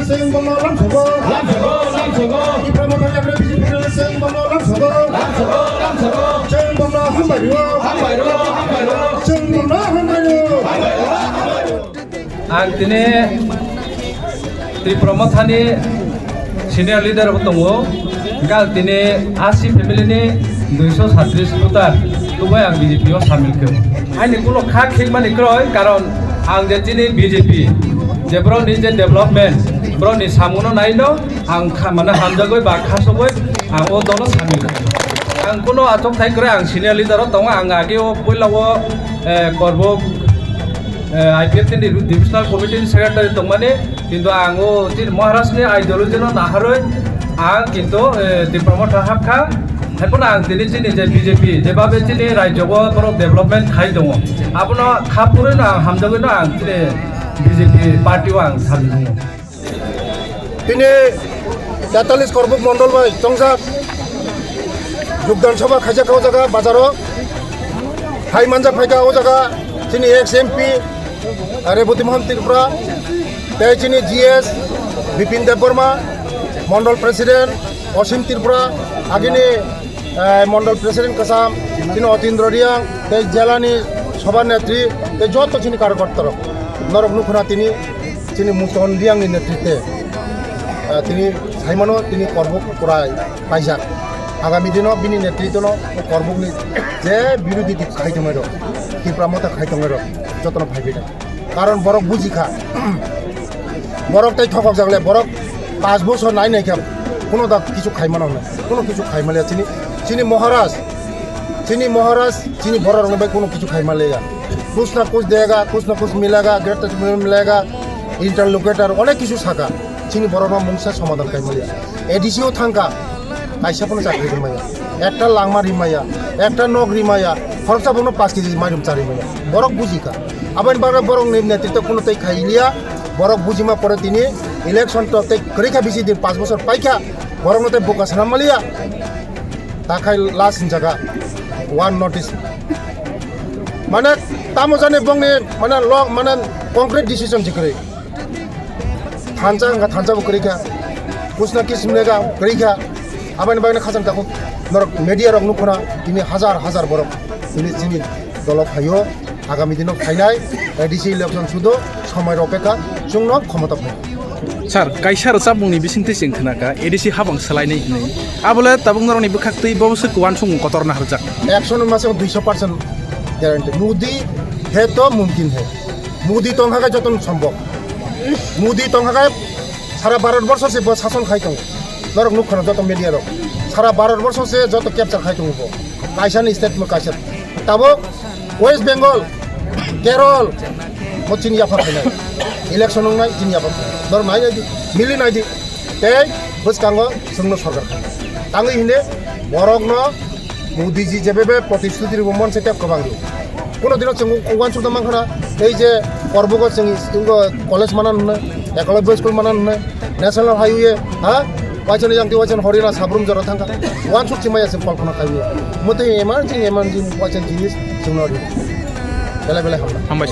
sing bono lam sogo di promotor yang BJP sing bono lam sogo sing bono hambairo sing bono hambairo ang tini di promothani senior leader tongo gal tini asi family ni 237 voter tubai ang BJP o samil ke ani kulo kha khikmani kroi karon ang je tini BJP je bro ni je development bro ni samuno naino ang mane hamjagoi ba khasogoi ang o dono samil ang kuno atok thai kore ang senior leader tongo ang age o poilao korbo IPF ni divisional committee secretary tongmane kintu ango tin Maharashtra ni ideology no naharoi ang kintu di promoter hakha haipona ang tini tini je BJP je babe tini rajyogo boro development khai dongo apuno khapure na hamjagoi na ang tini BJP party ang samjung tini 43 korbuk mondol bai tongsa যোগদান সভা খাইজা খাওয়া জায়গা বাজারও high Manza ফাইকা ও জায়গা তিনি x MP Rebati Mohan Tripura তাই তিনি GS Bipin Debbarma Mondal president অসীম Tripura আগিনী Mondal president Kasam তিনি অতীন্দ্র রিয়াং তাই জেলানি সভানেত্রী তাই যত তিনি কার্যকর্তার নরক নুখনা তিনি মুতন রিয়াংনি নেতৃত্বে তিনি সাইমানো তিনি কর্ম করায় পাইজাক আগামী দিনও বিনি নেতৃত্ব কর্মগুলি যে বিরোধী দিক খাইতমের তীব্রামতা খাইতমের যত্ন ভাইবিটা কারণ বরক বুঝিখা বরক তাই ঠকক জাগলে বরক 5 বছর নাই নাইখাম কোনো দা কিছু খাইমানো না কোনো কিছু খাইমালিয়া চিনি মহারাজ চিনি বড় রঙে কোনো কিছু খাইমালেগা कुछ ना कुछ देगा कुछ ना कुछ मिलेगा गेट मिलेगा इंटरलोकेटर अनेक কিছু থাকা চিনি বড় রঙ মুংসা সমাধান খাইমালিয়া এডিসিও থাঙ্কা আইসাপনো চাকরি রিমাইয়া একটা লাংমা রিমাইয়া একটা নগ রিমাইয়া খরচা বনো 5 কেজি মাইরুম চারি মাইয়া বরক বুঝিকা আবার বারে বরক নেতৃত্ব কোনো তাই খাইলিয়া বরক বুঝিমা পরে তিনি ইলেকশন তো তাই করিখা বেশি দিন 5 বছর পাইখা বরক নতে বোকা সানামালিয়া তাকাই লাস্ট জায়গা ওয়ান নোটিস মানে তামো জানে বংনে মানে ল মানে কংক্রিট ডিসিশন জিকরে থানচা করিখা कुछ ना किस मिलेगा करिखा আবার বাগনে খাজান তাকো নরক মিডিয়া রক নুখনা তিনি হাজার বরক তিনি চিনি দল ফাইও আগামী দিন ফাইনাই এডিসি ইলেকশন শুধু সময়ের অপেক্ষা জন্য ক্ষমতা পাই স্যার কাইসার চাবুংনি বিসিংতে সিংখনাকা এডিসি হাবাং সালাইনাই হিनै আবলে তাবুং নরনি বখাক্তই ববসে কুয়ান সং কতরনা হারজাক 100 মাসে 200% গ্যারান্টি মোদি है तो मुमकिन है मोदी तंहागा जतन सम्भव मोदी तंहागा सारा भारतवर्ष से शासन खाई दं नरक नुखना जत मीडिया रक सारा भारतवर्ष से जत कैप्चर खाई दं काइसान स्टेट में काइसान तब वेस्ट बेंगल केरल मो चिनिया फाफायनाय इलेक्शन नंनाय चिनिया फाफाय नर माय नायदि मिलि नायदि ते बसकांगो जोंनो सरकार तांगै हिने बरकनो मोदी जी जेबे प्रतिश्रुति मन से गोबां কোনো দিন ওয়ান সুদা মাংখানা এই যে পর্বগত जों কলেজ মানান নুনে একলব্য স্কুল মানান নুনে ন্যাশনাল হাইওয়ে হ্যাঁ ওয়াইচন জাংতি ওয়াইচন হরিনা সাবরুম জরা থাঙ্কা ওয়ান সুক চিমাই আছে কল্পনা খাইবে মতে এমার্জিং ওয়াইচন জিনিস जोंनो बेला हामबाय